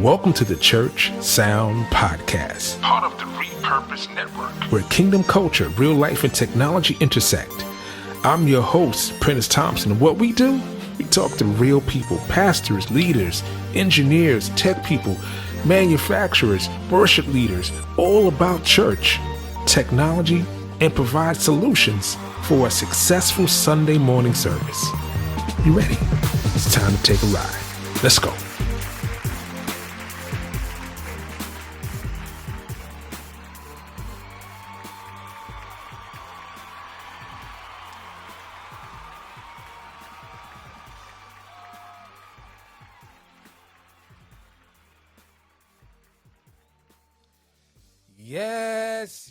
Welcome to the Church Sound Podcast, part of the REPURPOSE Network, where kingdom culture, real life, and technology intersect. I'm your host, Prentice Thompson, and what we do? We talk to real people, pastors, leaders, engineers, tech people, manufacturers, worship leaders, all about church, technology, and provide solutions for a successful Sunday morning service. You ready? It's time to take a ride. Let's go.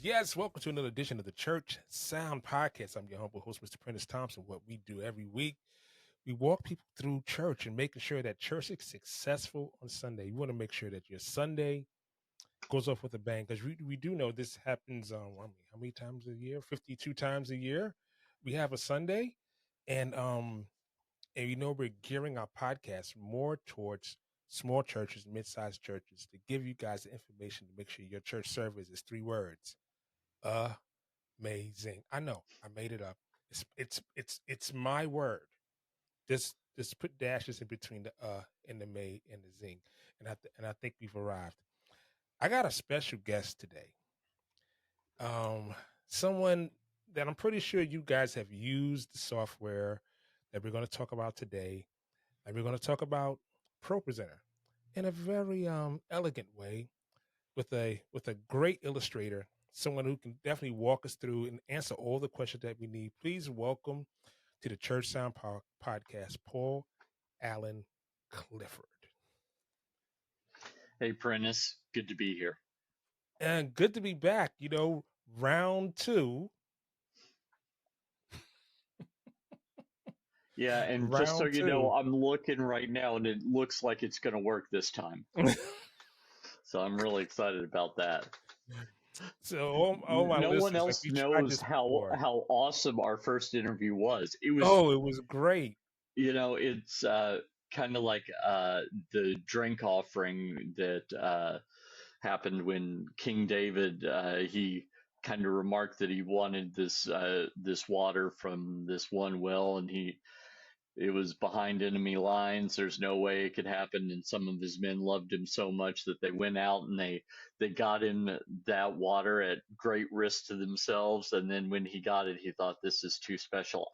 Yes. Welcome to another edition of the Church Sound Podcast. I'm your humble host, Mr. Prentice Thompson. What we do every week, we walk people through church and making sure that church is successful on Sunday. You want to make sure that your Sunday goes off with a bang, because we do know this happens how many times a year? 52 times a year. We have a Sunday, and you know, we're gearing our podcast more towards small churches, mid-sized churches, to give you guys the information to make sure your church service is 3 words. Amazing. I know I made it up. It's my word. Just put dashes in between the and the may and the zing, and I think we've arrived. I got a special guest today. Someone that I'm pretty sure you guys have used the software that we're going to talk about today, and we're going to talk about ProPresenter in a very elegant way with a great illustrator, someone who can definitely walk us through and answer all the questions that we need. Please welcome to the Church Sound Podcast, Paul Allen Clifford. Hey, Prentice, good to be here. And good to be back. You know, round 2. Yeah, and just so you know, I'm looking right now, and it looks like it's going to work this time. So I'm really excited about that. So all my no one listeners, else knows how awesome our first interview was. It was great. You know, it's kind of like the drink offering that happened when King David he kind of remarked that he wanted this water from this one well, and it was behind enemy lines. There's no way it could happen. And some of his men loved him so much that they went out and they got him that water at great risk to themselves. And then when he got it, he thought, this is too special.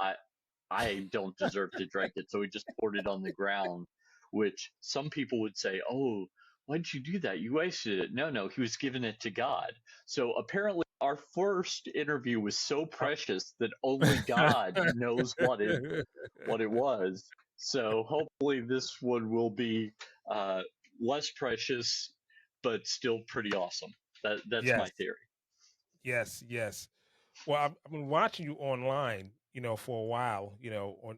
I don't deserve to drink it. So he just poured it on the ground, which some people would say, oh, why'd you do that? You wasted it. No, he was giving it to God. So apparently our first interview was so precious that only God knows what it was. So hopefully this one will be less precious, but still pretty awesome. That's Yes. my theory. Yes. Well, I've been watching you online, you know, for a while, you know,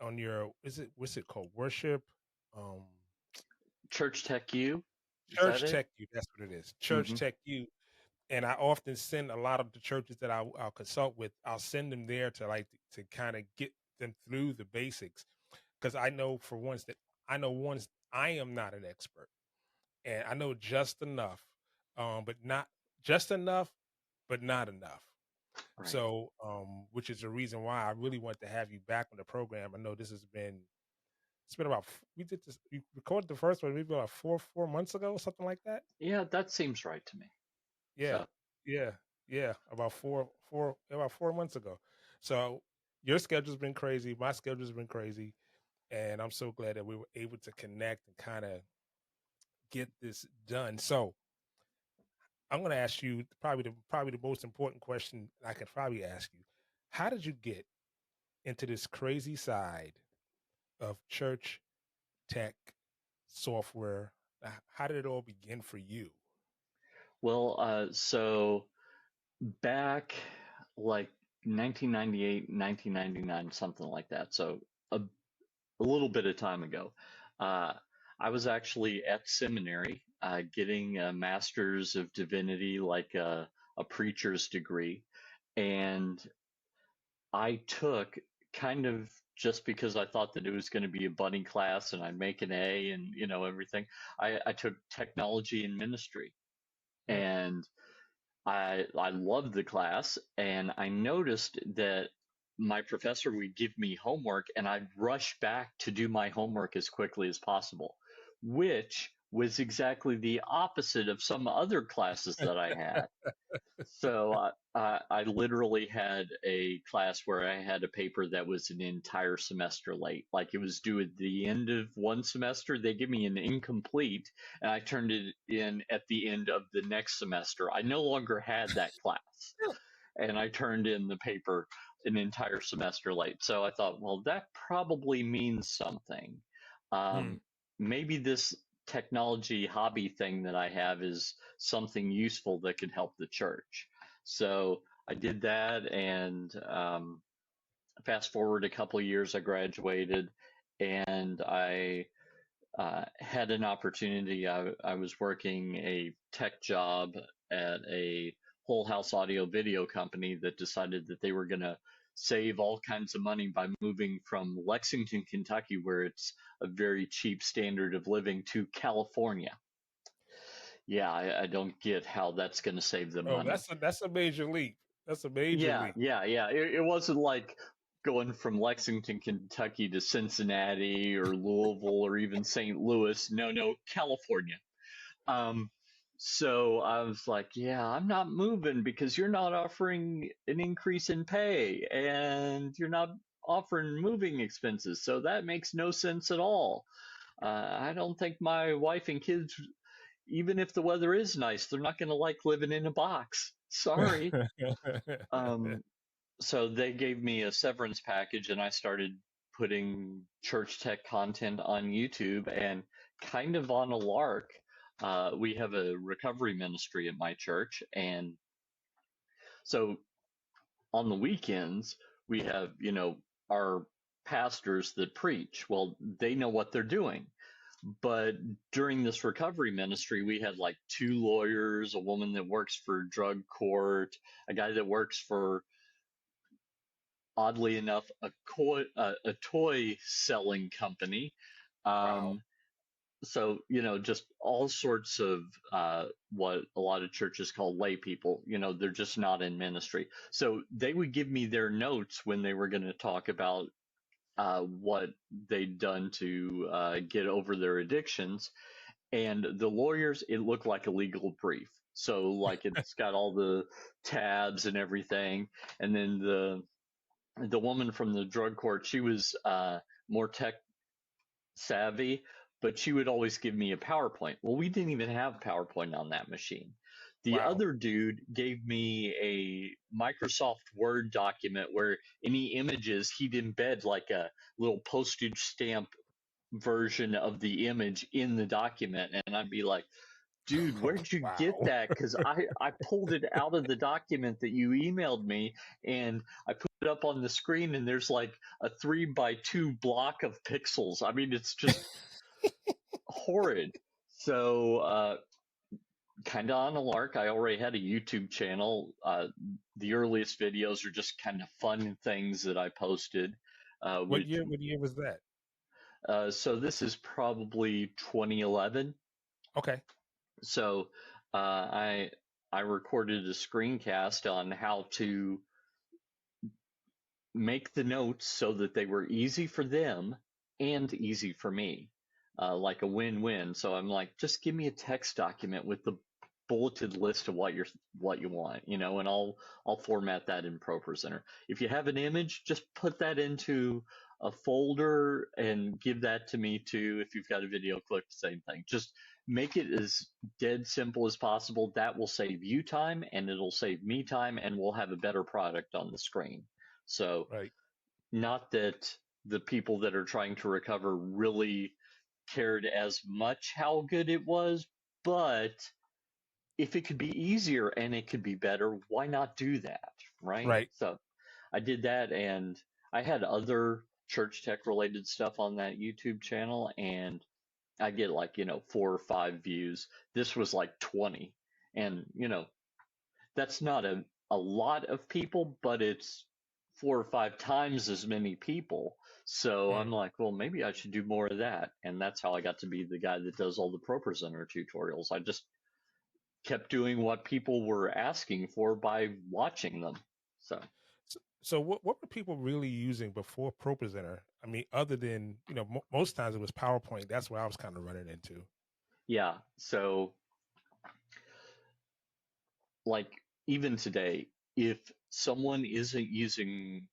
on your, what's it called? Worship, Church Tech U. Church Tech U. That's what it is. Church Tech U. And I often send a lot of the churches that I'll consult with. I'll send them there to kind of get them through the basics, because I know I am not an expert, and I know just enough, but not just enough, but not enough. Right. So, which is the reason why I really want to have you back on the program. I know it's been about, we recorded the first one maybe about four months ago, something like that. Yeah, that seems right to me. Yeah, so. Yeah, about four months ago. So your schedule's been crazy, my schedule's been crazy, and I'm so glad that we were able to connect and kind of get this done. So I'm going to ask you probably the most important question I could probably ask you. How did you get into this crazy side of church tech software? How did it all begin for you? Well, so back like 1998, 1999, something like that. So a little bit of time ago, I was actually at seminary getting a master's of divinity, like a preacher's degree. And I took kind of just because I thought that it was going to be a bunny class and I'd make an A and everything. I took technology and ministry, Mm. and I loved the class, and I noticed that my professor would give me homework and I'd rush back to do my homework as quickly as possible, which was exactly the opposite of some other classes that I had. So I literally had a class where I had a paper that was an entire semester late. Like it was due at the end of one semester. They give me an incomplete, and I turned it in at the end of the next semester. I no longer had that class, and I turned in the paper an entire semester late. So I thought, well, that probably means something. Mm. Um, Maybe this technology hobby thing that I have is something useful that could help the church. So I did that, and fast forward a couple of years, I graduated, and I had an opportunity. I was working a tech job at a whole house audio video company that decided that they were going to save all kinds of money by moving from Lexington, Kentucky, where it's a very cheap standard of living, to California. Yeah, I don't get how that's going to save them Oh, money. that's a major leap. That's a major Yeah, leap. yeah, yeah. It wasn't like going from Lexington, Kentucky to Cincinnati or Louisville or even St. Louis. No, no, California. Um, so I was like, yeah, I'm not moving because you're not offering an increase in pay and you're not offering moving expenses. So that makes no sense at all. I don't think my wife and kids, even if the weather is nice, they're not going to like living in a box. Sorry. Um, so they gave me a severance package, and I started putting church tech content on YouTube. And kind of on a lark, we have a recovery ministry at my church, and so on the weekends we have our pastors that preach. Well, they know what they're doing. But during this recovery ministry, we had like two lawyers, a woman that works for drug court, a guy that works for, oddly enough, a toy selling company. Wow. Um, so just all sorts of what a lot of churches call lay people. They're just not in ministry. So they would give me their notes when they were going to talk about what they'd done to get over their addictions. And the lawyers, it looked like a legal brief. So like it's got all the tabs and everything, and then the woman from the drug court, she was more tech savvy, but she would always give me a PowerPoint. Well, we didn't even have PowerPoint on that machine. The Wow. other dude gave me a Microsoft Word document where any images he'd embed like a little postage stamp version of the image in the document. And I'd be like, dude, where'd you get Wow. that? Because I pulled it out of the document that you emailed me, and I put it up on the screen, and there's like a 3 by 2 block of pixels. I mean, it's just horrid. So, kind of on a lark, I already had a YouTube channel. The earliest videos are just kind of fun things that I posted, What which, year? What year was that? so this is probably 2011. Okay. So I recorded a screencast on how to make the notes so that they were easy for them and easy for me, like a win-win. So I'm like, just give me a text document with the bulleted list of what you want, and I'll format that in ProPresenter. If you have an image, just put that into a folder and give that to me too. If you've got a video clip, same thing. Just make it as dead simple as possible. That will save you time and it'll save me time, and we'll have a better product on the screen. So, Right. not that the people that are trying to recover really cared as much how good it was, but if it could be easier and it could be better, why not do that? Right? Right. So I did that, and I had other church tech related stuff on that YouTube channel, and I get like, 4 or 5 views. This was like 20. And, that's not a lot of people, but it's 4 or 5 times as many people. So I'm Mm. like, well, maybe I should do more of that. And that's how I got to be the guy that does all the ProPresenter tutorials. I just kept doing what people were asking for by watching them. So So what were people really using before ProPresenter? I mean, other than most times it was PowerPoint. That's what I was kind of running into. yeah, so like even today, if someone isn't using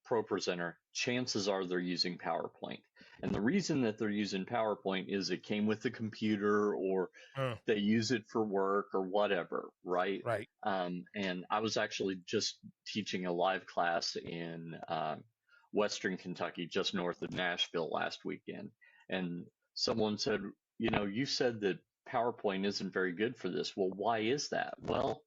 ProPresenter, chances are they're using PowerPoint. And the reason that they're using PowerPoint is it came with the computer or Uh, they use it for work or whatever, right? right. And I was actually just teaching a live class in Western Kentucky, just north of Nashville last weekend. And someone said, you said that PowerPoint isn't very good for this. Well, why is that? Well,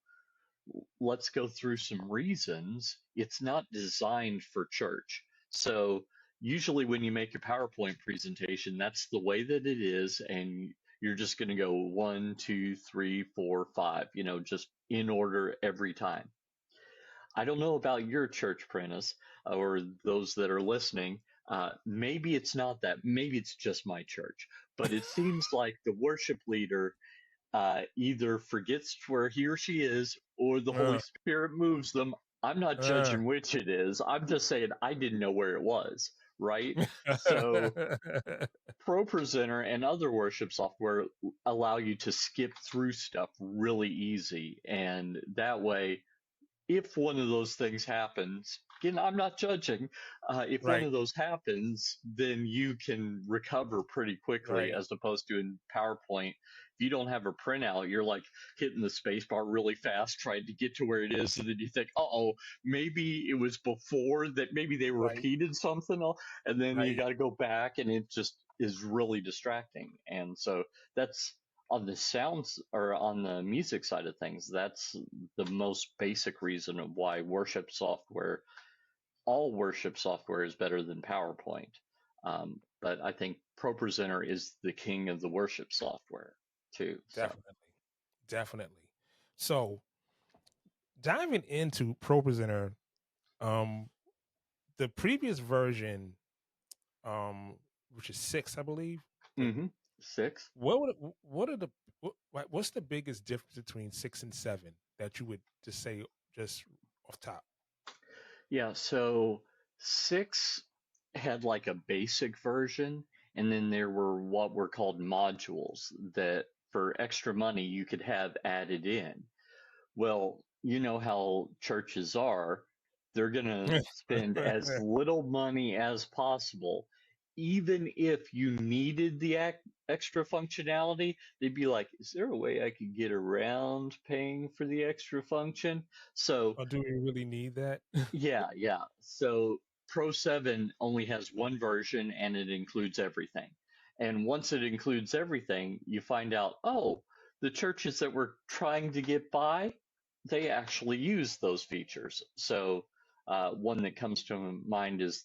let's go through some reasons. It's not designed for church. So usually when you make a PowerPoint presentation, that's the way that it is, and you're just going to go 1, 2, 3, 4, 5, just in order every time. I don't know about your church, Prentice, or those that are listening. Maybe it's not that. Maybe it's just my church. But it seems like the worship leader either forgets where he or she is or the Holy Uh, Spirit moves them. I'm not uh. judging which it is. I'm just saying I didn't know where it was, right? So ProPresenter and other worship software allow you to skip through stuff really easy. And that way, if one of those things happens, again, I'm not judging. If one Right. of those happens, then you can recover pretty quickly Right. as opposed to in PowerPoint. If you don't have a printout, you're like hitting the space bar really fast, trying to get to where it is. And then you think, oh, maybe it was before that, maybe they Right. repeated something. And then you Right. got to go back, and it just is really distracting. And so that's on the sounds or on the music side of things, that's the most basic reason of why all worship software is better than PowerPoint. But I think ProPresenter is the king of the worship software too. So, Definitely. Definitely. So diving into ProPresenter, um, the previous version, um, which is 6, I believe. The, mm-hmm. 6. what are the what's the biggest difference between 6 and 7 that you would just say just off top? Yeah. So 6 had like a basic version, and then there were what were called modules that for extra money you could have added in. Well, you know how churches are. They're going to spend as little money as possible. Even if you needed the extra functionality, they'd be like, is there a way I could get around paying for the extra function? So, Or do we really need that? yeah, yeah. So Pro 7 only has one version and it includes everything. And once it includes everything, you find out, oh, the churches that were trying to get by, they actually use those features. So one that comes to mind is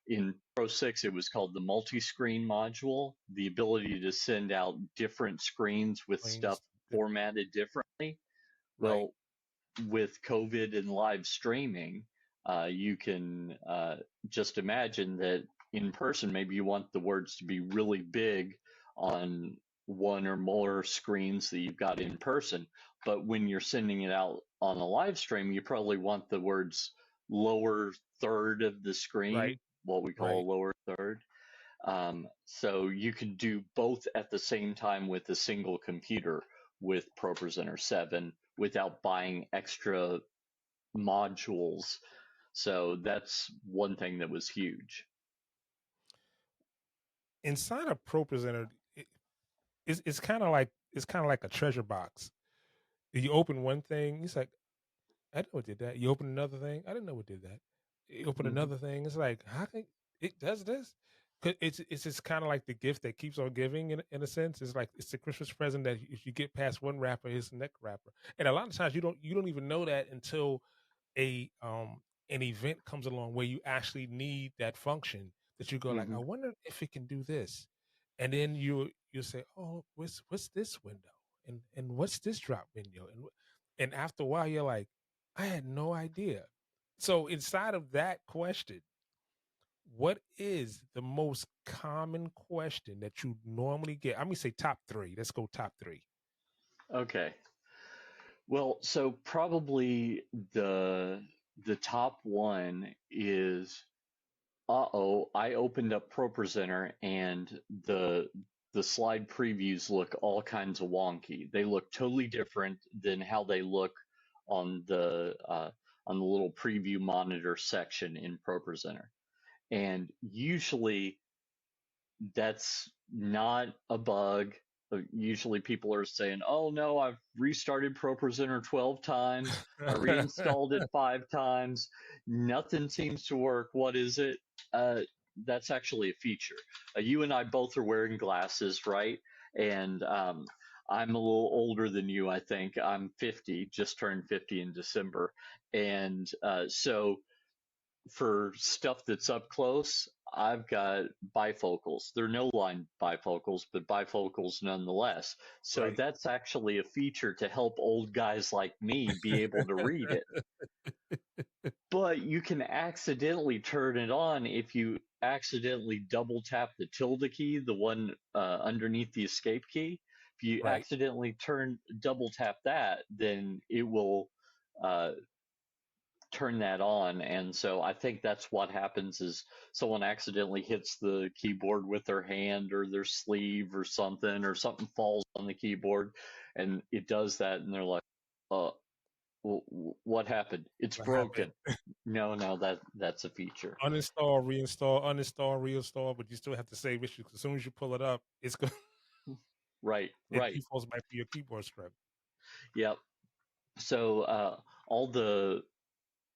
in Pro 6, it was called the multi-screen module, the ability to send out different screens with stuff Planes, formatted differently. right, Well, with COVID and live streaming, you can just imagine that in person, maybe you want the words to be really big on one or more screens that you've got in person. But when you're sending it out on a live stream, you probably want the words lower third of the right, screen, what we call right. a lower third. So you can do both at the same time with a single computer with ProPresenter 7 without buying extra modules. So that's one thing that was huge. Inside of ProPresenter, it's kind of like a treasure box. You open one thing, it's like, I didn't know it did that. You open another thing, I didn't know it did that. You open Hmm. another thing, it's like, how can it does this? 'Cause it's just kind of like the gift that keeps on giving in a sense. It's like it's the Christmas present that if you get past one wrapper, it's the next wrapper. And a lot of times you don't even know that until a an event comes along where you actually need that function that you go like, I Hmm. wonder if it can do this. And then you say, oh, what's this window? And what's this drop window? And after a while you're like, I had no idea. So inside of that question, what is the most common question that you normally get? I'm gonna say top three. Let's go top three. Okay. Well, so probably the top one is, uh-oh, I opened up ProPresenter and the slide previews look all kinds of wonky. They look totally different than how they look on the little preview monitor section in ProPresenter. And usually that's not a bug. Usually people are saying, oh no, I've restarted ProPresenter 12 times. I reinstalled it 5 times. Nothing seems to work. What is it? Uh, that's actually a feature. You and I both are wearing glasses, right? And I'm a little older than you, I think. I'm 50, just turned 50 in December. And so for stuff that's up close, I've got bifocals. They're no line bifocals, but bifocals nonetheless. So Right. that's actually a feature to help old guys like me be able to read it. But you can accidentally turn it on if you accidentally double tap the tilde key, the one underneath the escape key. If you Right. accidentally double tap that, then it will uh, turn that on. And so I think that's what happens is someone accidentally hits the keyboard with their hand or their sleeve or something falls on the keyboard and it does that and they're like, uh, what happened? It's What happened? broken. No, that's a feature. Uninstall, reinstall, uninstall, reinstall, but you still have to save issues. As soon as you pull it up, it's going Right, it right. defaults back to your keyboard script. Yep. So all the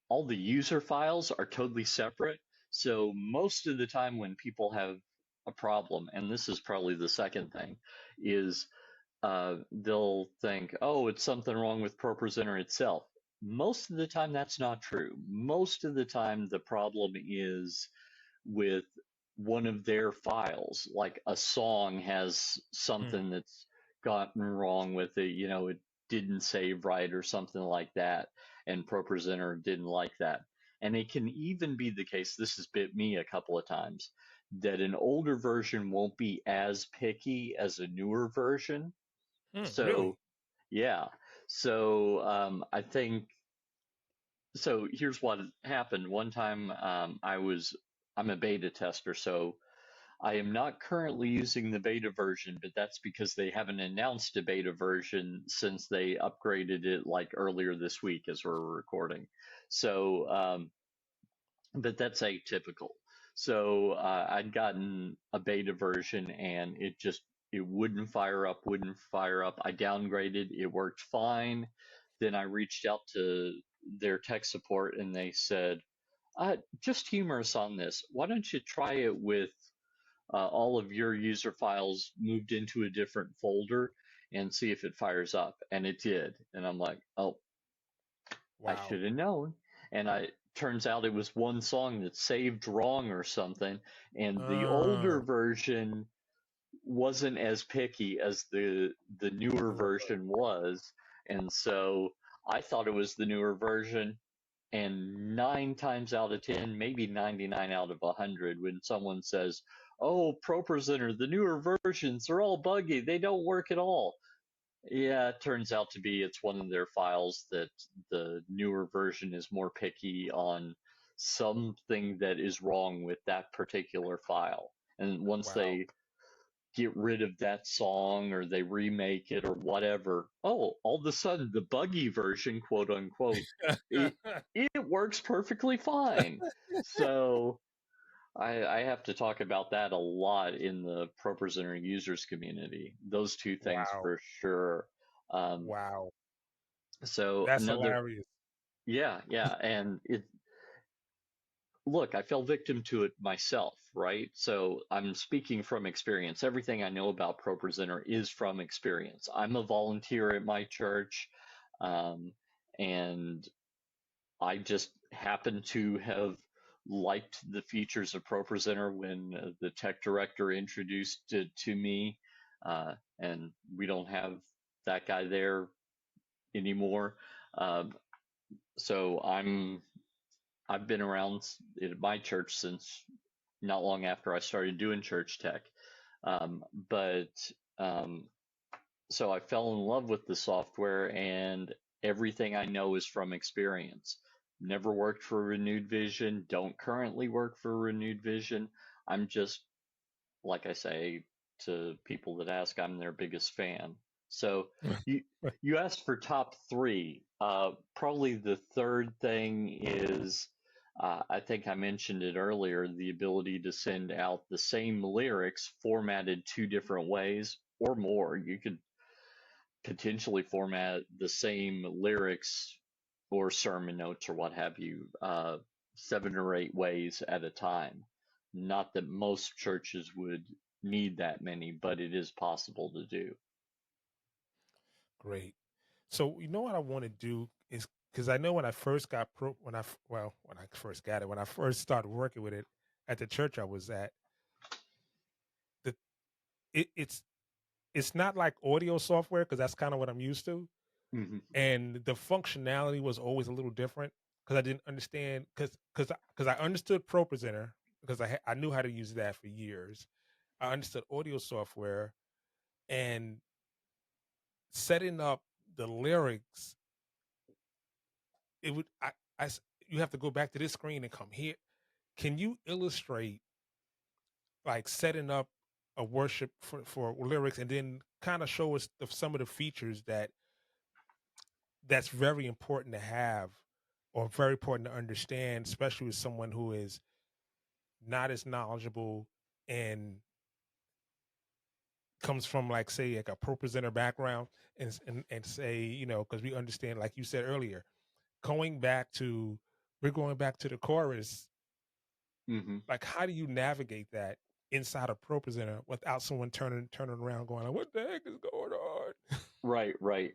all the user files are totally separate. So most of the time when people have a problem, and this is probably the second thing, is they'll think, oh, it's something wrong with ProPresenter itself. Most of the time, that's not true. Most of the time, the problem is with one of their files, like a song has Mm, something that's gotten wrong with it, it didn't save right or something like that, and ProPresenter didn't like that. And it can even be the case, this has bit me a couple of times, that an older version won't be as picky as a newer version. really? So, yeah. So, I think so here's what happened. One time, I'm a beta tester, so I am not currently using the beta version, but that's because they haven't announced a beta version since they upgraded it like earlier this week as we're recording. So, but that's atypical. So I'd gotten a beta version and it wouldn't fire up. I downgraded, it worked fine. Then I reached out to their tech support and they said, just humor us on this. Why don't you try it with all of your user files moved into a different folder and see if it fires up? And it did. And I'm like, oh, I Wow. should have known. And I turns out it was one song that saved wrong or something. And the older Uh, version wasn't as picky as the newer newer version was. And so I thought it was the newer version. And 9 times out of 10, maybe 99 out of 100, when someone says, "Oh, ProPresenter, the newer versions are all buggy. They don't work at all." Yeah, it turns out to be it's one of their files that the newer version is more picky on something that is wrong with that particular file. And once wow. they get rid of that song or they remake it or whatever, oh, all of a sudden the buggy version, quote unquote, it it works perfectly fine. So I have to talk about that a lot in the ProPresenter users community. Those two things Wow. for sure. Um, Wow. so That's another, hilarious. yeah, and look, I fell victim to it myself, right? So I'm speaking from experience. Everything I know about ProPresenter is from experience. I'm a volunteer at my church, um, and I just happen to have liked the features of ProPresenter when the tech director introduced it to me, and we don't have that guy there anymore. Um, so I'm I've been around at my church since not long after I started doing church tech. But um, so I fell in love with the software, and everything I know is from experience. Never worked for Renewed Vision, don't currently work for Renewed Vision. I'm just, like I say to people that ask, I'm their biggest fan. So you you asked for top three. Probably the third thing is, I think I mentioned it earlier, the ability to send out the same lyrics formatted two different ways or more. You could potentially format the same lyrics or sermon notes or what have you, 7 or 8 ways at a time. Not that most churches would need that many, but it is possible to do. Great. So you know what I want to do is because I know when I first got when I first got it, when I first started working with it at the church I was at, the it, it's not like audio software because that's kind of what I'm used to, Hmm. and the functionality was always a little different because I didn't understand because I understood ProPresenter because I knew how to use that for years. I understood audio software and setting up the lyrics. It would I s- you have to go back to this screen and come here. Can you illustrate like setting up a worship for lyrics and then kind of show us some of the features that's very important to have or very important to understand, especially with someone who is not as knowledgeable and comes from like say like a pro presenter background and say, you know, because we understand, like you said earlier, going back to we're going back to the chorus. Hmm. Like, how do you navigate that inside a pro presenter without someone turning around going like, what the heck is going on? Right, right.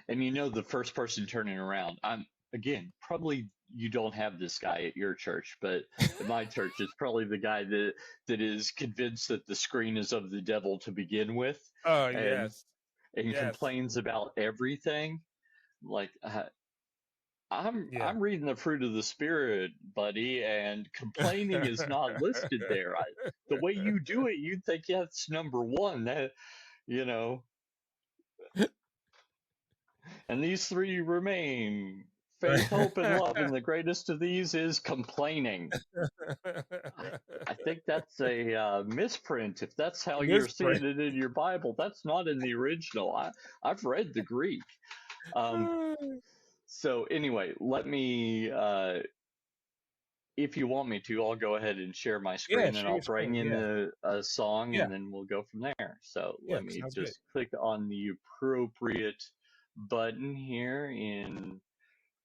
And you know, the first person turning around, I'm again, probably you don't have this guy at your church, but at my church, it's probably the guy that is convinced that the screen is of the devil to begin with, Oh and yes. and Yes. complains about everything. Like, Yeah. I'm reading the fruit of the spirit, buddy, and complaining is not listed there. The way you do it, you'd think, yeah, it's number one. That, you know, and these three remain: faith, hope, and love. And the greatest of these is complaining. I think that's a misprint. If that's how you're Misprint. seeing it in your Bible, that's not in the original. I've read the Greek. Um, so anyway, let me if you want me to, I'll go ahead and share my Yeah, screen and share I'll your bring screen. in Yeah. a song Yeah. and then we'll go from there. So Yeah. let me Sounds good. just click on the appropriate button here in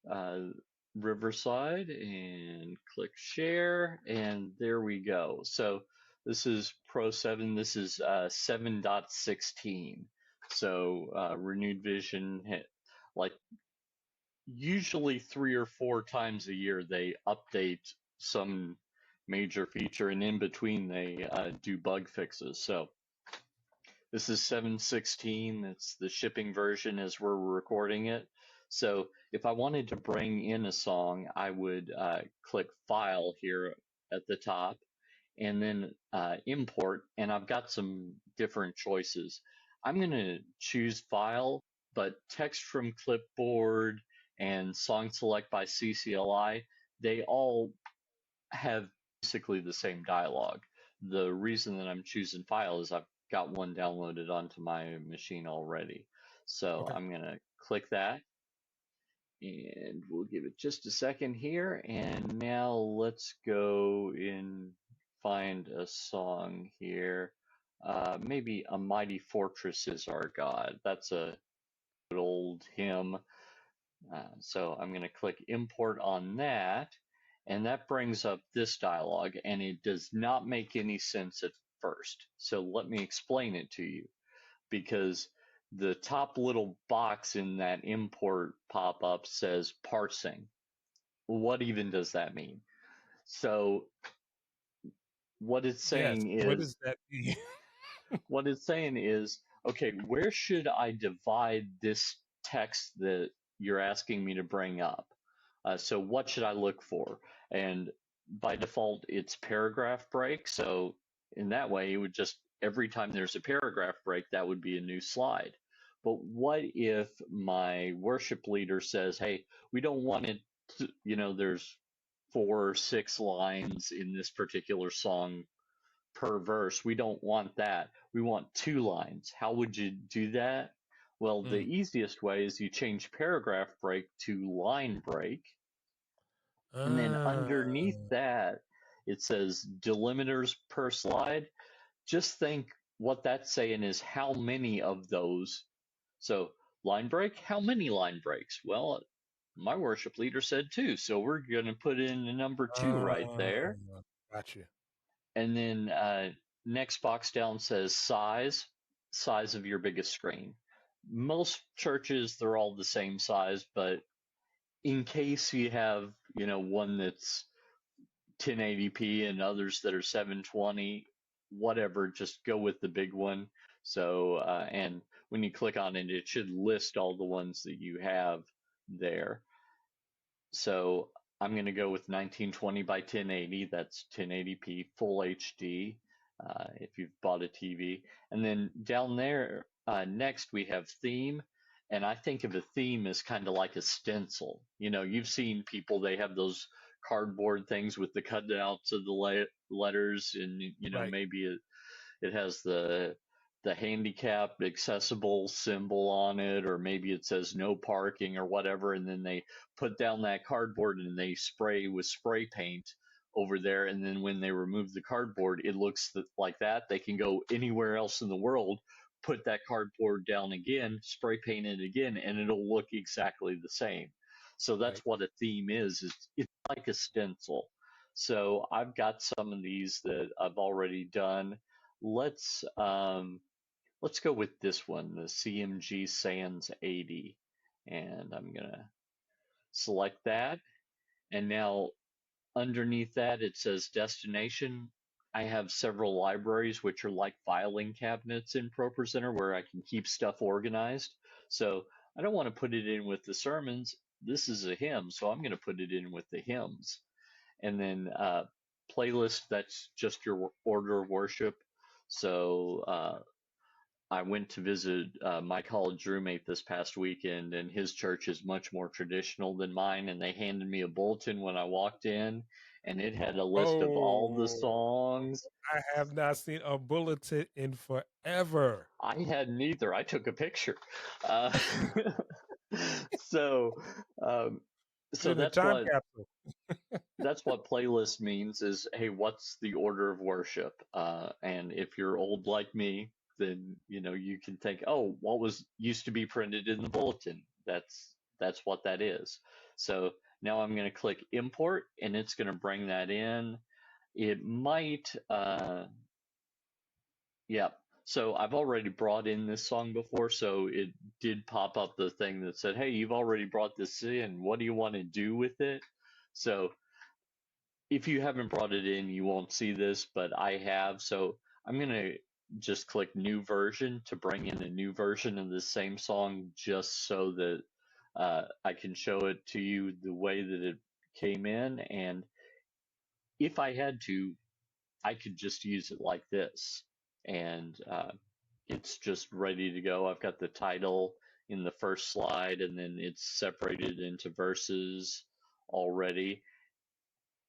uh, Riverside and click share, and there we go. So this is Pro 7. This is 7.16. So Renewed Vision, like usually 3 or 4 times a year, they update some major feature, and in between they do bug fixes. So this is 7.16. It's the shipping version as we're recording it. So if I wanted to bring in a song, I would click File here at the top and then Import. And I've got some different choices. I'm going to choose File, but Text from Clipboard and Song Select by CCLI, they all have basically the same dialogue. The reason that I'm choosing File is I've got one downloaded onto my machine already. So Okay. I'm going to click that and we'll give it just a second here. And now let's go and find a song here. Maybe A Mighty Fortress is Our God. That's a good old hymn. So I'm going to click import on that, and that brings up this dialog, and it does not make any sense at first. So let me explain it to you, because the top little box in that import pop-up says parsing. What even does that mean? So what it's Yes. saying What is, does that mean? what it's saying is, okay, where should I divide this text that you're asking me to bring up? So what should I look for? And by default, it's paragraph break. So in that way, it would just, every time there's a paragraph break, that would be a new slide. But what if my worship leader says, hey, we don't want it to, there's 4 or 6 lines in this particular song per verse. We don't want that. We want 2 lines. How would you do that? Well, the Mm. easiest way is you change paragraph break to line break. And then Ah, underneath that, it says delimiters per slide. Just think what that's saying is how many of those. So line break, how many line breaks? Well, my worship leader said 2, so we're going to put in the number 2 right there. gotcha. And then next box down says size of your biggest screen. Most churches, they're all the same size, but in case you have, one that's 1080p and others that are 720, whatever, just go with the big one. So, and when you click on it, it should list all the ones that you have there. So I'm going to go with 1920 by 1080. That's 1080p full HD if you've bought a TV. And then down there, next we have theme. And I think of a theme as kind of like a stencil. You've seen people, they have those cardboard things with the cutouts of the letters, and, Right. maybe it has the handicap accessible symbol on it, or maybe it says no parking or whatever, and then they put down that cardboard and they spray with spray paint over there, and then when they remove the cardboard, it looks like that. They can go anywhere else in the world, put that cardboard down again, spray paint it again, and it'll look exactly the same. So that's Right. what a theme is it's like a stencil. So I've got some of these that I've already done. Let's go with this one, the CMG Sans 80. And I'm going to select that. And now underneath that, it says destination. I have several libraries, which are like filing cabinets in ProPresenter where I can keep stuff organized. So I don't want to put it in with the sermons. This is a hymn, so I'm going to put it in with the hymns. And then playlist, that's just your order of worship. So I went to visit my college roommate this past weekend, and his church is much more traditional than mine. And they handed me a bulletin when I walked in, and it had a list of all the Oh, songs. I have not seen a bulletin in forever. I hadn't either. I took a picture. Uh, so, um, Put so in a time capsule. that's what playlist means is, hey, what's the order of worship? And if you're old like me, then you can think, oh, what was used to be printed in the bulletin? That's what that is. So now I'm going to click import, and it's going to bring that in. It might, yeah. So I've already brought in this song before, so it did pop up the thing that said, hey, you've already brought this in. What do you want to do with it? So if you haven't brought it in, you won't see this, but I have. So I'm going to just click new version to bring in a new version of the same song just so that I can show it to you the way that it came in. And if I had to, I could just use it like this. And it's just ready to go. I've got the title in the first slide, and then it's separated into verses already.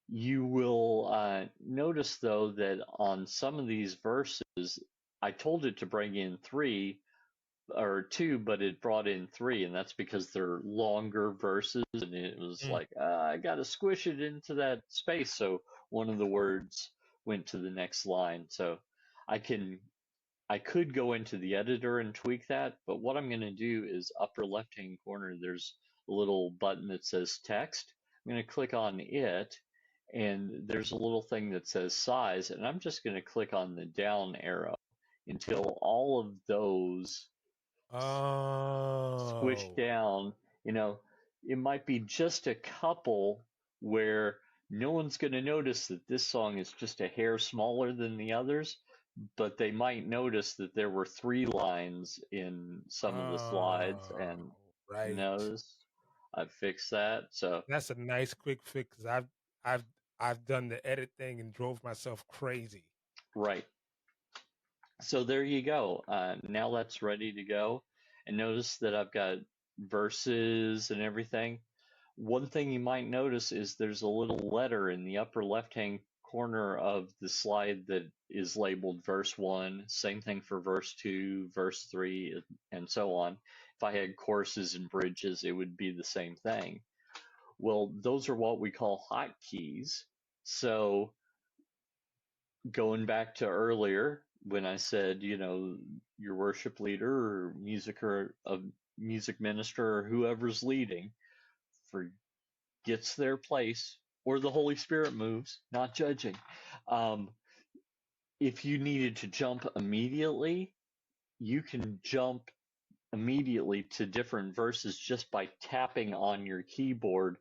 You will notice, though, that on some of these verses, I told it to bring in 3 or 2, but it brought in 3, and that's because they're longer verses, and it was Mm. like, I got to squish it into that space, so one of the words went to the next line. So I could go into the editor and tweak that, but what I'm going to do is upper left-hand corner, there's a little button that says text. I'm going to click on it, and there's a little thing that says size, and I'm just going to click on the down arrow until all of those squish Oh. down. You know, it might be just a couple where no one's going to notice that this song is just a hair smaller than the others, but they might notice that there were 3 lines in some of the slides Oh, and right. notice. I've fixed that. So That's a nice quick fix. 'Cause I've I've done the edit thing and drove myself crazy. right. So there you go. Now that's ready to go. And notice that I've got verses and everything. One thing you might notice is there's a little letter in the upper left-hand corner of the slide that is labeled verse 1. Same thing for verse 2, verse 3, and so on. If I had choruses and bridges, it would be the same thing. Well, those are what we call hotkeys. So going back to earlier when I said, your worship leader or a music minister or whoever's leading forgets their place or the Holy Spirit moves, not judging. Um, if you needed to jump immediately, you can jump immediately to different verses just by tapping on your keyboard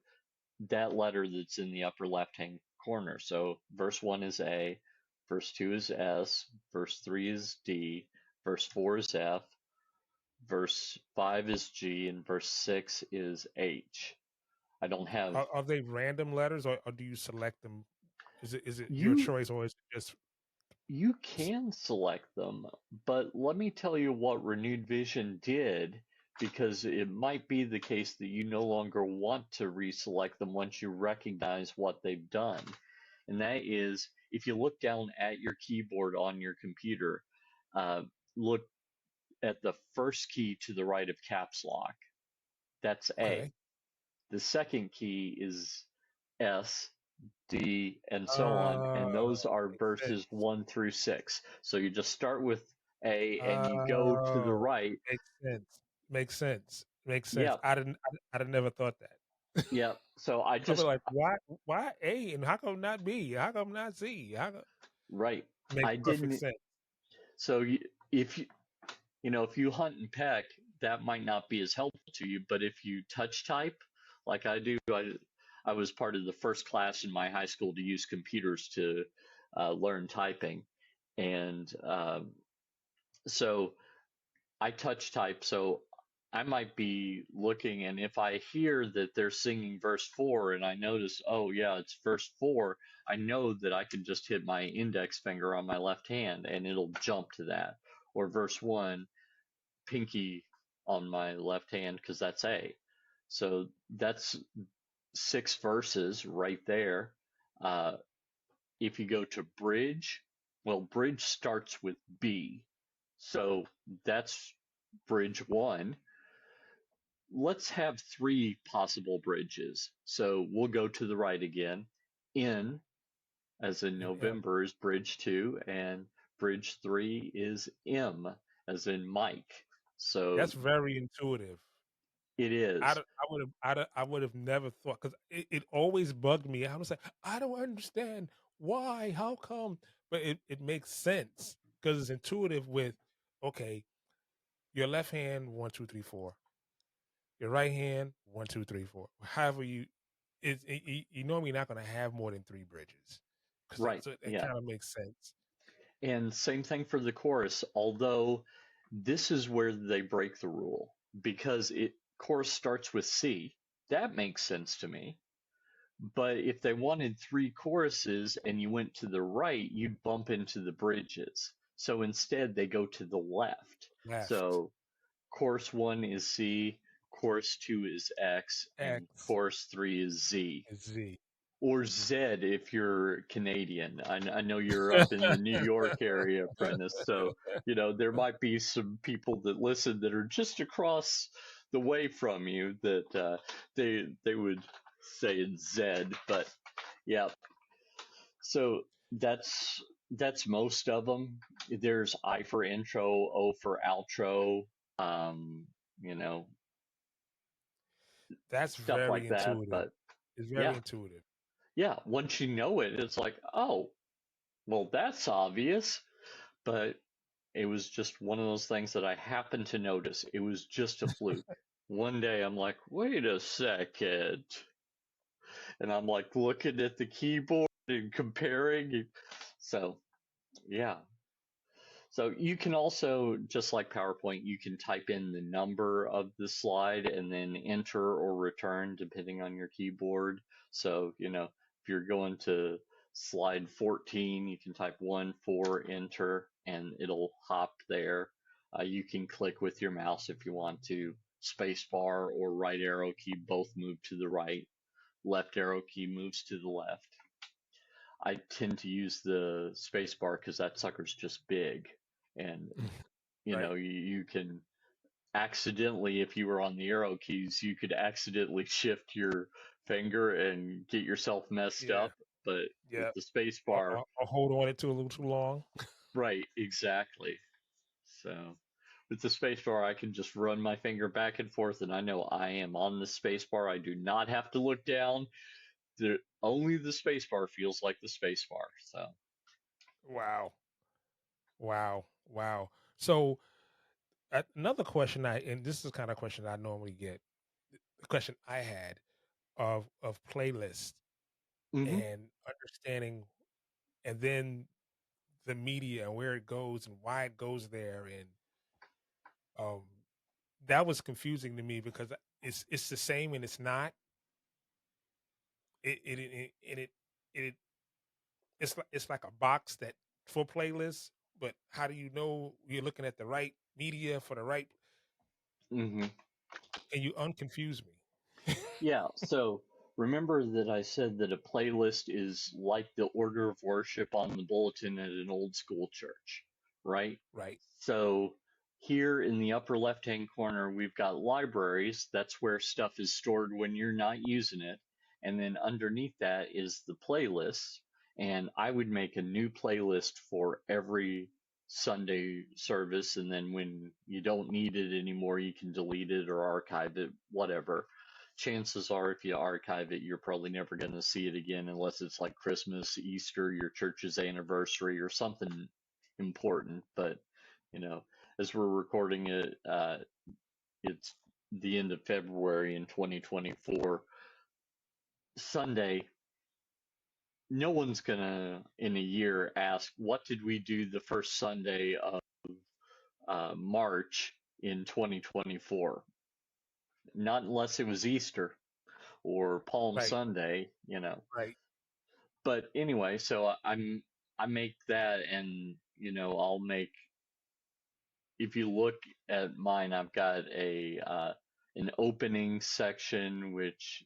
that letter that's in the upper left hand corner. So verse 1 is A, verse 2 is S, verse 3 is D, verse 4 is F, verse 5 is G, and verse 6 is H. I don't have Are they random letters, or do you select them? Is it your you choice, or is it just you can select them, but let me tell you what Renewed Vision did, because it might be the case that you no longer want to reselect them once you recognize what they've done. And that is, if you look down at your keyboard on your computer, look at the first key to the right of caps lock. That's A. okay? The second key is S, D, and so on, and those Oh, are makes verses sense. 1 through 6. So you just start with A and you go to the Oh, right. makes sense. Makes sense. Makes sense. Yep, I'd have never thought that. yep. So I I'd be just, like, why A and how come not B? How come not C? How come? right. Makes I perfect didn't, sense. so if if you hunt and peck, that might not be as helpful to you. But if you touch type, like I do, I was part of the first class in my high school to use computers to learn typing. And so I touch type. So I might be looking, and if I hear that they're singing verse 4 and I notice, oh, yeah, it's verse 4, I know that I can just hit my index finger on my left hand and it'll jump to that. Or verse 1, pinky on my left hand because that's A. So that's 6 verses right there. Uh, if you go to bridge, well, bridge starts with B. So that's bridge 1. Let's have 3 possible bridges. So we'll go to the right again. N, as in And M. November, is bridge 2, and bridge 3 is M, as in Mike. So That's very intuitive. it is. I would have never thought, because it always bugged me. I was like, I don't understand why, how come, but it makes sense because it's intuitive. With okay, your left hand 1 2 3 4, your right hand 1 2 3 4. However you normally not going to have more than 3 bridges, because Right. so it Yeah. kind of makes sense. And same thing for the chorus, although this is where they break the rule because it chorus starts with C. That makes sense to me. But if they wanted 3 choruses and you went to the right, you'd bump into the bridges. So instead, they go to the left. Left So chorus 1 is C, chorus 2 is X, and X chorus 3 is Z. is Z. Or Z if you're Canadian. I know you're up in the New York area, Prentice. So, there might be some people that listen that are just across the way from you that they would say it's Z. But yeah, so that's most of them. There's I for intro, O for outro, um, you know, That's stuff very like that. intuitive. But It's yeah, very intuitive. yeah, once you know it, it's like, oh, well, that's obvious, but it was just one of those things that I happened to notice. It was just a fluke. One day I'm like, wait a second. And I'm like looking at the keyboard and comparing. So, yeah. So you can also, just like PowerPoint, you can type in the number of the slide and then enter or return depending on your keyboard. So, if you're going to slide 14, you can type 1, 4, enter, and it'll hop there. You can click with your mouse if you want to. Spacebar or right arrow key both move to the right. Left arrow key moves to the left. I tend to use the spacebar because that sucker's just big. And Right. you can accidentally, if you were on the arrow keys, you could accidentally shift your finger and get yourself messed Yeah. up. But with Yeah. the space bar, I'll hold on it too a little too long. right, exactly. So with the space bar, I can just run my finger back and forth, and I know I am on the space bar. I do not have to look down. Only the space bar feels like the space bar. So, Wow. Wow. Wow. So another question and this is the kind of question I normally get. The question I had of playlists hmm and understanding, and then the media and where it goes and why it goes there, and um that was confusing to me because it's the same and it's not. It it's like a box that for playlists, but how do you know you're looking at the right media for the right? hmm And you unconfuse me. Yeah, so remember that I said that a playlist is like the order of worship on the bulletin at an old school church, right? Right. So here in the upper left-hand corner, we've got libraries. That's where stuff is stored when you're not using it. And then underneath that is the playlist. And I would make a new playlist for every Sunday service. And then when you don't need it anymore, you can delete it or archive it, whatever. Chances are, if you archive it, you're probably never going to see it again unless it's like Christmas, Easter, your church's anniversary, or something important. But, you know, as we're recording it, it's the end of February in 2024. Sunday, no one's going to, in a year, ask, what did we do the first Sunday of March in 2024? Not unless it was Easter or Palm Right. Sunday. Right. But anyway, so I make that, and I'll make, if you look at mine, I've got a an opening section which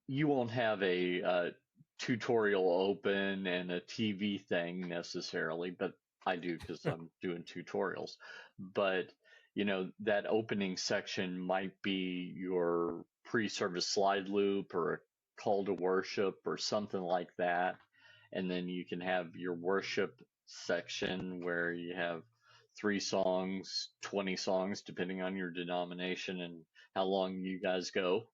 you won't have a tutorial open and a TV thing necessarily, but I do because I'm doing tutorials. But that opening section might be your pre-service slide loop or a call to worship or something like that. And then you can have your worship section where you have 3 songs, 20 songs, depending on your denomination and how long you guys go.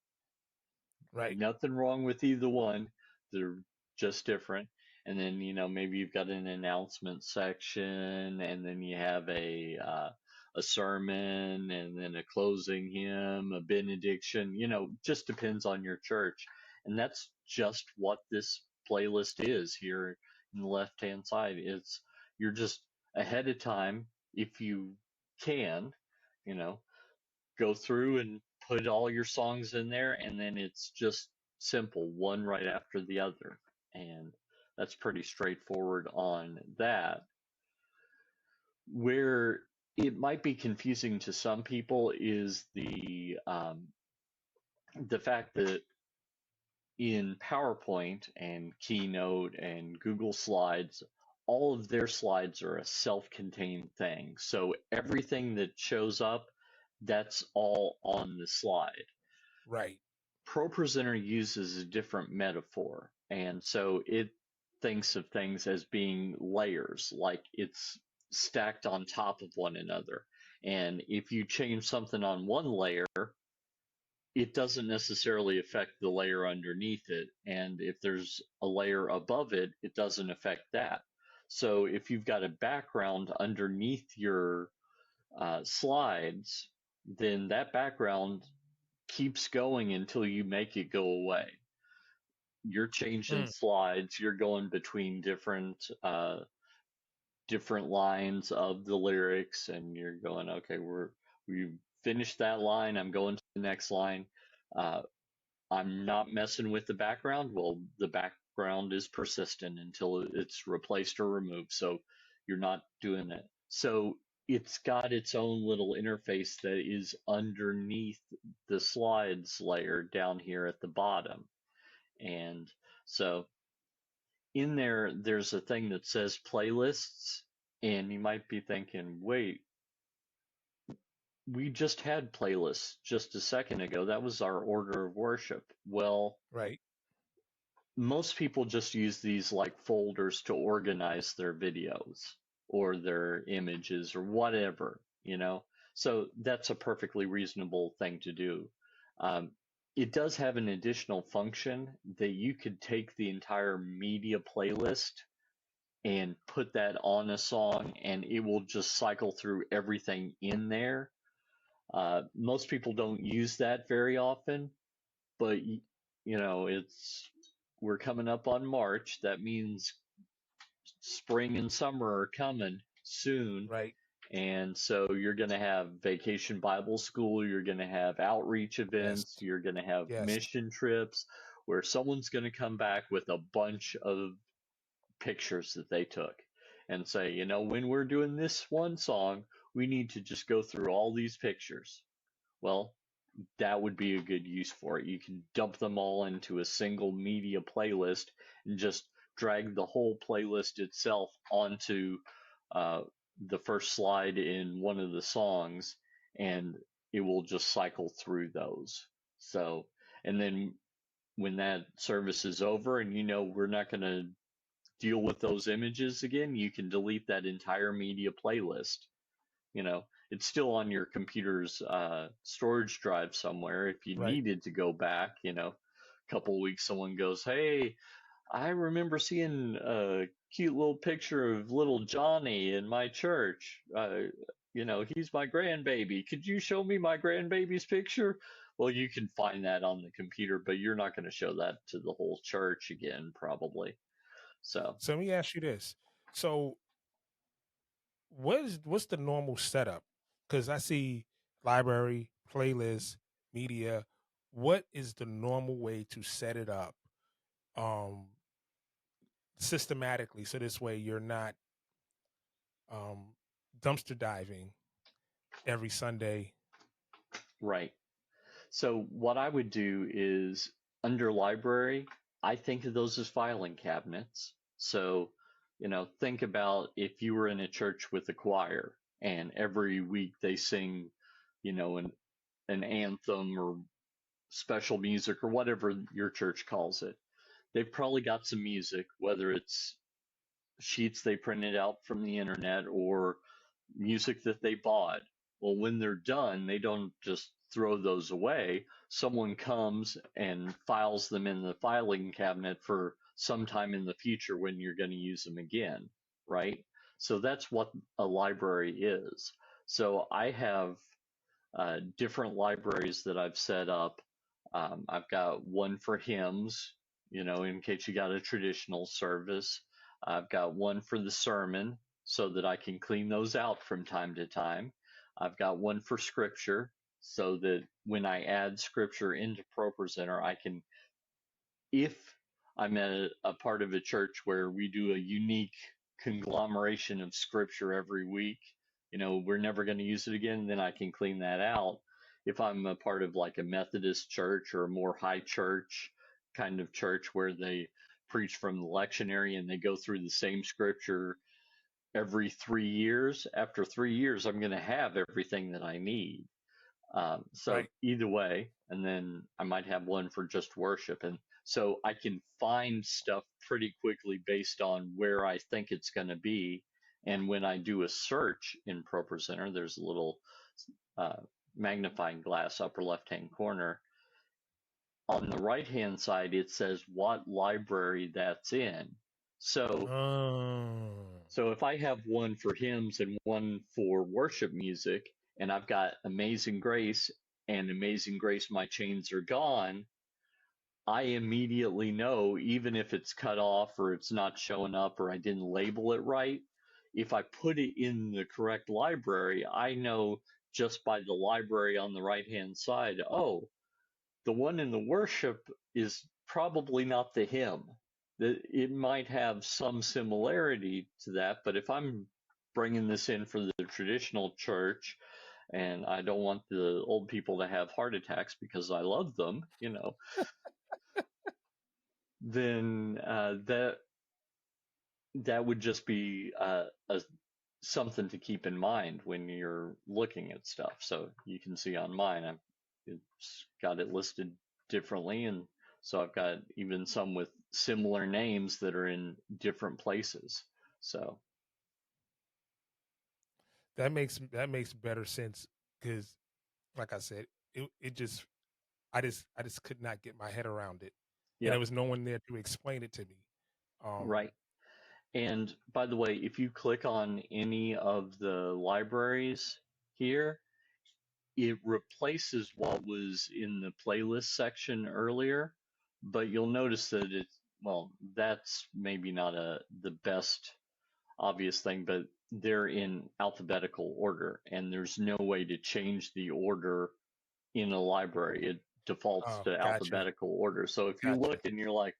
Right. Nothing wrong with either one. They're just different. And then, maybe you've got an announcement section, and then you have a sermon, and then a closing hymn, a benediction. Just depends on your church. And that's just what this playlist is here in the left-hand side. You're just ahead of time, if you can, you know, go through and put all your songs in there, and then it's just simple, one right after the other. And that's pretty straightforward on that. Where it might be confusing to some people is the fact that in PowerPoint and Keynote and Google Slides, all of their slides are a self-contained thing. So everything that shows up, that's all on the slide. Right. ProPresenter uses a different metaphor, and so it thinks of things as being layers, like it's stacked on top of one another. And if you change something on one layer, it doesn't necessarily affect the layer underneath it. And if there's a layer above it, it doesn't affect that. So if you've got a background underneath your slides, then that background keeps going until you make it go away. You're changing Mm. slides, you're going between different different lines of the lyrics, and you're going, okay, we finished that line. I'm going to the next line. Uh, I'm not messing with the background. Well, the background is persistent until it's replaced or removed. So you're not doing it. So it's got its own little interface that is underneath the slides layer down here at the bottom. And so in there, there's a thing that says playlists. And you might be thinking, wait, we just had playlists just a second ago. That was our order of worship. Well, Right. most people just use these like folders to organize their videos or their images or whatever, you know? So that's a perfectly reasonable thing to do. Um, it does have an additional function that you could take the entire media playlist and put that on a song and it will just cycle through everything in there. Most people don't use that very often, but you know, we're coming up on March. That means spring and summer are coming soon. Right. And so you're going to have vacation Bible school, you're going to have outreach Yes. events, you're going to have Yes. mission trips where someone's going to come back with a bunch of pictures that they took and say, you know, when we're doing this one song, we need to just go through all these pictures. Well, that would be a good use for it. You can dump them all into a single media playlist and just drag the whole playlist itself onto uh, the first slide in one of the songs, and it will just cycle through those. So, and then when that service is over and you know we're not going to deal with those images again, you can delete that entire media playlist. You know, it's still on your computer's storage drive somewhere. If you Right. needed to go back, you know, a couple of weeks, someone goes, "Hey, I remember seeing a cute little picture of little Johnny in my church. You know, he's my grandbaby. Could you show me my grandbaby's picture?" Well, you can find that on the computer, but you're not going to show that to the whole church again, probably. So, So let me ask you this. So what's the normal setup? Because I see library, playlist, media. What is the normal way to set it up um systematically so this way you're not um dumpster diving every Sunday? right. So what I would do is under library, I think of those as filing cabinets. So, you know, think about if you were in a church with a choir and every week they sing, you know, an anthem or special music or whatever your church calls it. They've probably got some music, whether it's sheets they printed out from the internet or music that they bought. Well, when they're done, they don't just throw those away. Someone comes and files them in the filing cabinet for sometime in the future when you're going to use them again, right? So that's what a library is. So I have different libraries that I've set up. I've got one for hymns, you know, in case you got a traditional service. I've got one for the sermon so that I can clean those out from time to time. I've got one for scripture so that when I add scripture into ProPresenter, I can, if I'm at a part of a church where we do a unique conglomeration of scripture every week, you know, we're never going to use it again, then I can clean that out. If I'm a part of like a Methodist church or a more high church kind of church where they preach from the lectionary and they go through the same scripture every 3 years, after 3 years, I'm going to have everything that I need. So Right. either way, and then I might have one for just worship. And so I can find stuff pretty quickly based on where I think it's going to be. And when I do a search in ProPresenter, there's a little uh, magnifying glass upper left-hand corner. On the right-hand side, it says what library that's in. So Um, So if I have one for hymns and one for worship music, and I've got Amazing Grace and Amazing Grace, My Chains Are Gone, I immediately know, even if it's cut off or it's not showing up or I didn't label it right, if I put it in the correct library, I know just by the library on the right hand side, oh, the one in the worship is probably not the hymn. It might have some similarity to that, but if I'm bringing this in for the traditional church, and I don't want the old people to have heart attacks because I love them, then that would just be something to keep in mind when you're looking at stuff. So you can see on mine, it's got it listed differently, and so I've got even some with similar names that are in different places. So That makes better sense because, like I said, it just I just could not get my head around it, and there yep, was no one there to explain it to me. right. And by the way, if you click on any of the libraries here, it replaces what was in the playlist section earlier, but you'll notice that well, that's maybe not the best obvious thing, but they're in alphabetical order, and there's no way to change the order in a library. It defaults Oh, to gotcha, alphabetical order. So if you gotcha. look and you're like,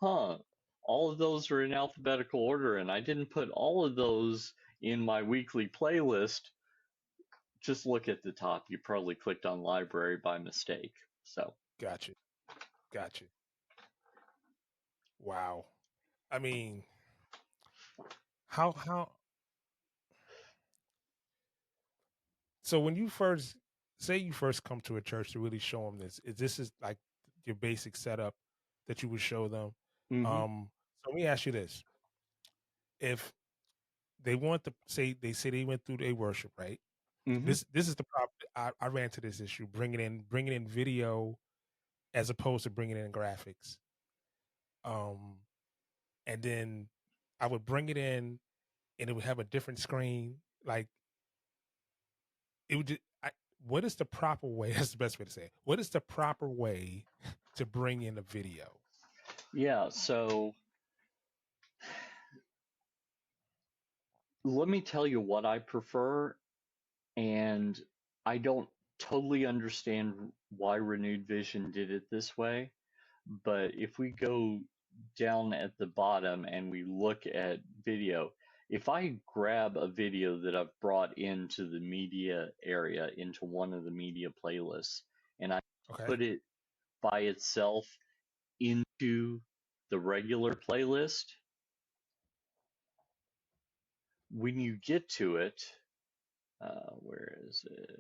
huh, all of those are in alphabetical order, and I didn't put all of those in my weekly playlist, just look at the top. You probably clicked on library by mistake. So, Gotcha. Gotcha. Wow. I mean, how so when you first say you first come to a church to really show them this, is this is like your basic setup that you would show them? mm-hmm, So let me ask you this. If they want to say they went through their worship, right? mm-hmm. This is the problem. I ran into this issue bringing in video as opposed to bringing in graphics. Um, and then I would bring it in and it would have a different screen. Like it would just, what is the proper way? That's the best way to say it. What is the proper way to bring in a video? Yeah, so let me tell you what I prefer, and I don't totally understand why Renewed Vision did it this way, but if we go down at the bottom and we look at video, if I grab a video that I've brought into the media area, into one of the media playlists, and I Okay. put it by itself into the regular playlist, when you get to it, where is it?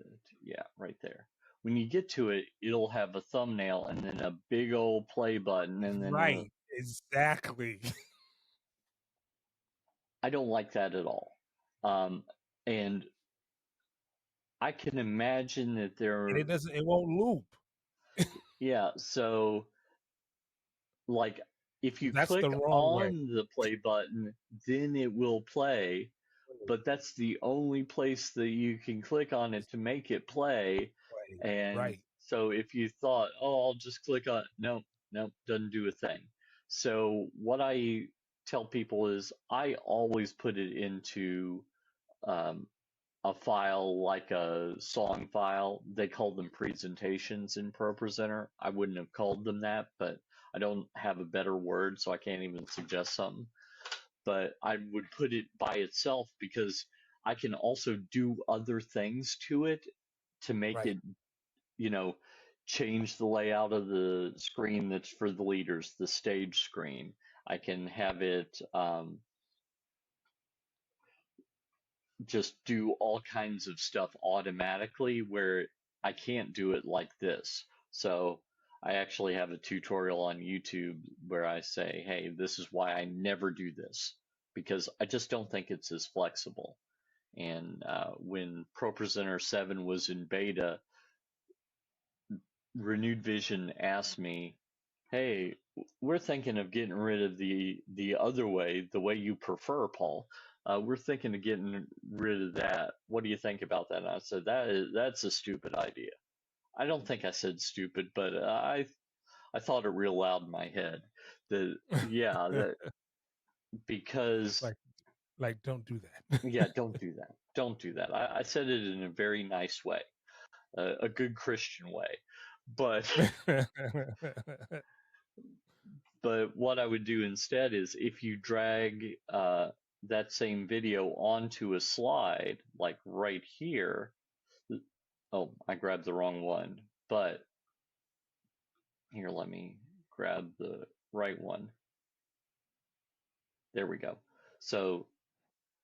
Yeah, right there. When you get to it, it'll have a thumbnail and then a big old play button, and then Right. Exactly. I don't like that at all. And I can imagine that And there, it won't loop. yeah, so like if you That's the click wrong way. on the play button, then it will play, but that's the only place that you can click on it to make it play. Way. And Right. so if you thought, oh, I'll just click on, no, no, doesn't do a thing. So what I tell people is I always put it into um, a file like a song file. They call them presentations in ProPresenter. I wouldn't have called them that, but I don't have a better word, so I can't even suggest something. But I would put it by itself because I can also do other things to it to make Right. it, you know, change the layout of the screen that's for the leaders, the stage screen. I can have it just do all kinds of stuff automatically where I can't do it like this. So I actually have a tutorial on YouTube where I say, hey, this is why I never do this because I just don't think it's as flexible. And when ProPresenter 7 was in beta, Renewed Vision asked me, hey, we're thinking of getting rid of the other way, the way you prefer, Paul. We're thinking of getting rid of that. What do you think about that? And I said that's a stupid idea. I don't think I said stupid, but I thought it real loud in my head. That yeah, that because like Like, don't do that. Yeah, don't do that. Don't do that. I said it in a very nice way, a good Christian way. But but what I would do instead is if you drag that same video onto a slide, like right here. Oh, I grabbed the wrong one. But here, let me grab the right one. There we go. So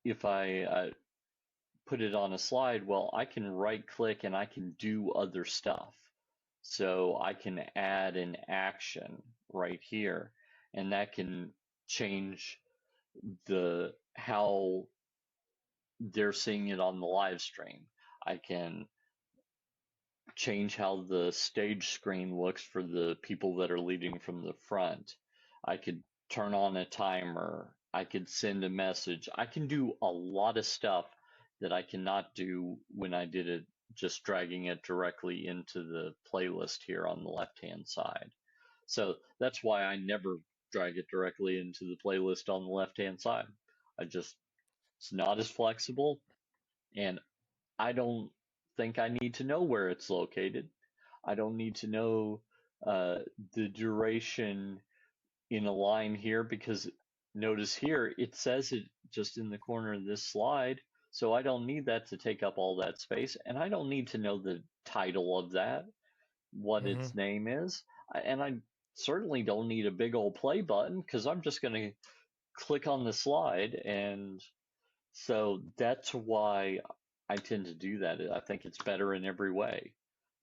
if I put it on a slide, well, I can right click and I can do other stuff. So I can add an action right here, and that can change the how they're seeing it on the live stream. I can change how the stage screen looks for the people that are leading from the front. I could turn on a timer. I could send a message. I can do a lot of stuff that I cannot do when I did it just dragging it directly into the playlist here on the left-hand side. So that's why I never drag it directly into the playlist on the left-hand side. It's not as flexible, and I don't think I need to know where it's located. I don't need to know uh, the duration in a line here, because notice here it says it just in the corner of this slide. So I don't need that to take up all that space, and I don't need to know the title of that, what Hmm. its name is. And I certainly don't need a big old play button, because I'm just going to click on the slide. And so that's why I tend to do that. I think it's better in every way,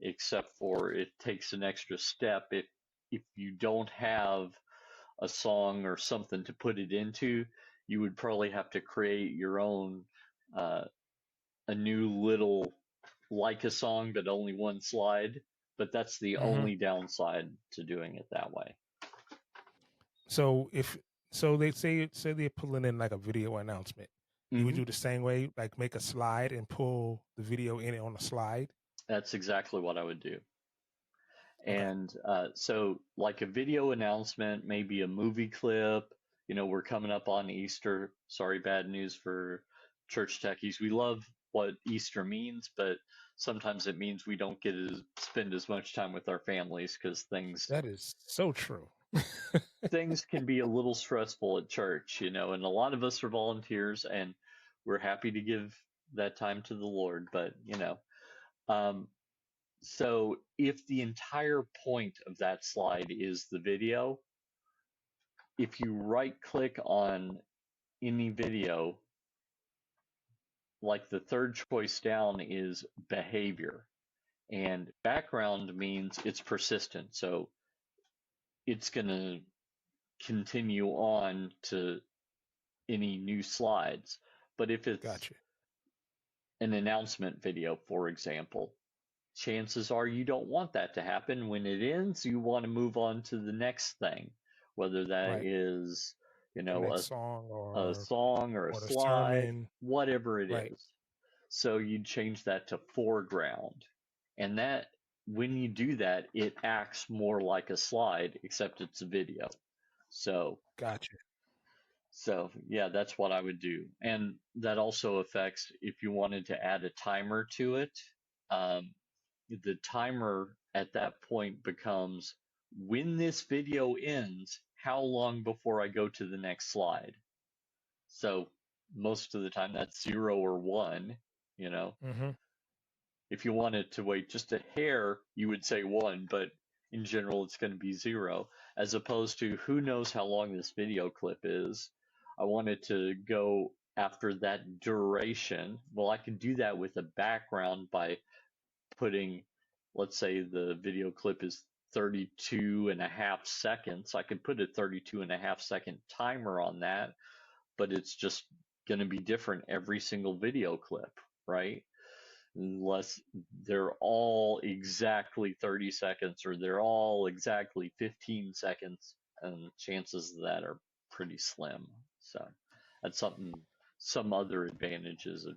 except for it takes an extra step if you don't have a song or something to put it into. You would probably have to create your own uh, a new little, like a song but only one slide. But that's the Hmm. only downside to doing it that way. So if they say they're pulling in like a video announcement, you would Hmm. do the same way, like make a slide and pull the video in on a slide. That's exactly what I would do. Okay. And so, like a video announcement, maybe a movie clip. We're coming up on Easter. Sorry, bad news for church techies. We love what Easter means, but sometimes it means we don't get to spend as much time with our families, because That is so true. things can be a little stressful at church, and a lot of us are volunteers, and we're happy to give that time to the Lord. But um, so if the entire point of that slide is the video, if you right click on any video, like the third choice down is behavior, and background means it's persistent. So it's going to continue on to any new slides. But if it's Gotcha. an announcement video, for example, chances are you don't want that to happen. When it ends, you want to move on to the next thing, whether that Right. is, The next a song song or a or the slide, sermon. whatever it Right. is. So you'd change that to foreground. And that, when you do that, it acts more like a slide, except it's a video. So Gotcha. so yeah, that's what I would do. And that also affects if you wanted to add a timer to it. Um, the timer at that point becomes, when this video ends, how long before I go to the next slide? So most of the time that's 0 or 1, you know. Hmm. If you wanted to wait just a hair, you would say 1, but in general it's going to be 0, as opposed to, who knows how long this video clip is. I wanted to go after that duration. Well, I can do that with a background by putting, let's say the video clip is 32 and a half seconds. I can put a 32 and a half second timer on that, but it's just going to be different every single video clip, right? Unless they're all exactly 30 seconds or they're all exactly 15 seconds, and chances of that are pretty slim. So that's some other advantages of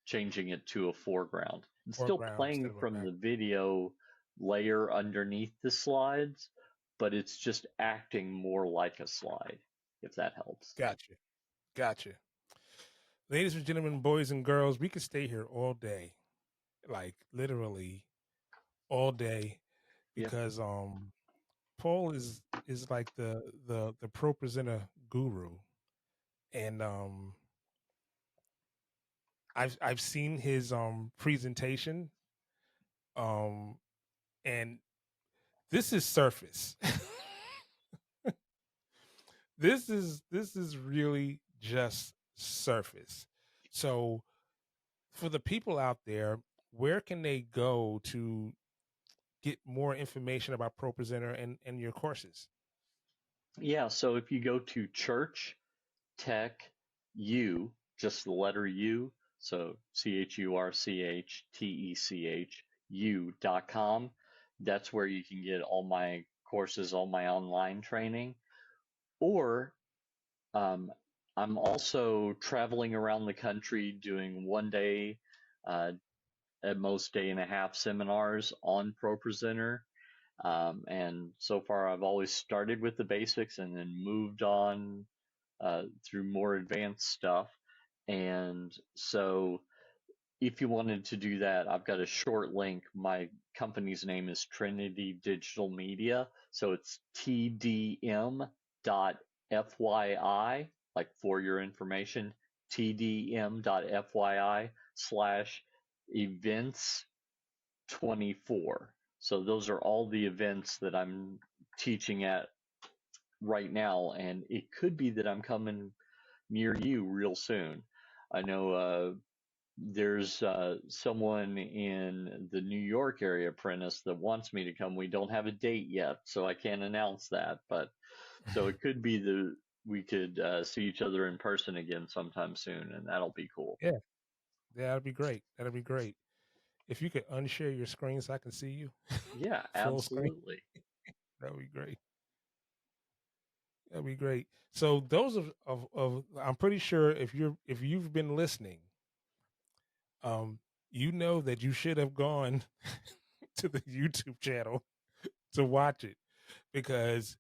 changing it to a foreground. It's still Foreground instead playing of a from back. the video layer underneath the slides, but it's just acting more like a slide, if that helps. Gotcha. Gotcha. Ladies and gentlemen, boys and girls, we could stay here all day, like literally all day, Yep. because Paul is like the ProPresenter guru, and I've seen his presentation, um and this is surface. This is really just surface. So for the people out there, where can they go to get more information about ProPresenter and your courses? Yeah. So if you go to Church Tech U, just the letter U, so CHURCHTECHU.com, that's where you can get all my courses, all my online training. Or um, I'm also traveling around the country doing 1 day, uh, at most day and a half seminars on ProPresenter. And so far, I've always started with the basics and then moved on through more advanced stuff. And so, if you wanted to do that, I've got a short link. My company's name is Trinity Digital Media. So it's tdm.fyi, like for your information, tdm.fyi/events 24. So those are all the events that I'm teaching at right now, and it could be that I'm coming near you real soon. I know there's someone in the New York area, Apprentice, that wants me to come. We don't have a date yet, so I can't announce that. But so it could be that we could see each other in person again sometime soon, and that'll be cool. Yeah, that'd be great. That'd be great. If you could unshare your screen so I can see you Yeah, full screen, absolutely. that'd be great. That'd be great. So those of I'm pretty sure if you've been listening, um, you know that you should have gone to the YouTube channel to watch it because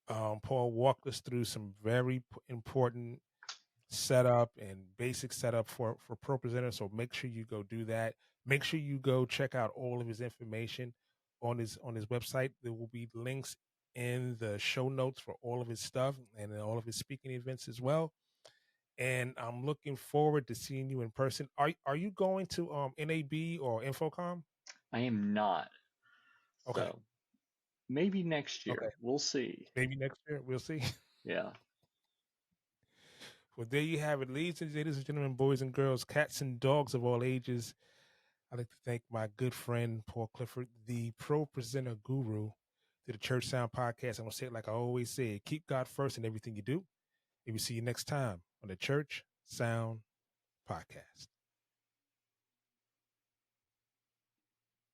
Paul walked us through some very important setup and basic setup for ProPresenter. So make sure you go do that. Make sure you go check out all of his information on his website. There will be links in the show notes for all of his stuff and all of his speaking events as well. And I'm looking forward to seeing you in person. Are you going to NAB or Infocom? I am not. Okay. So maybe next Okay. year. We'll see. Maybe next year. We'll see. Yeah. Well, there you have it, ladies and gentlemen, boys and girls, cats and dogs of all ages. I'd like to thank my good friend Paul Clifford, the ProPresenter guru to the Church Sound Podcast. I'm gonna say it like I always say: keep God first in everything you do. And we see you next time on the Church Sound Podcast.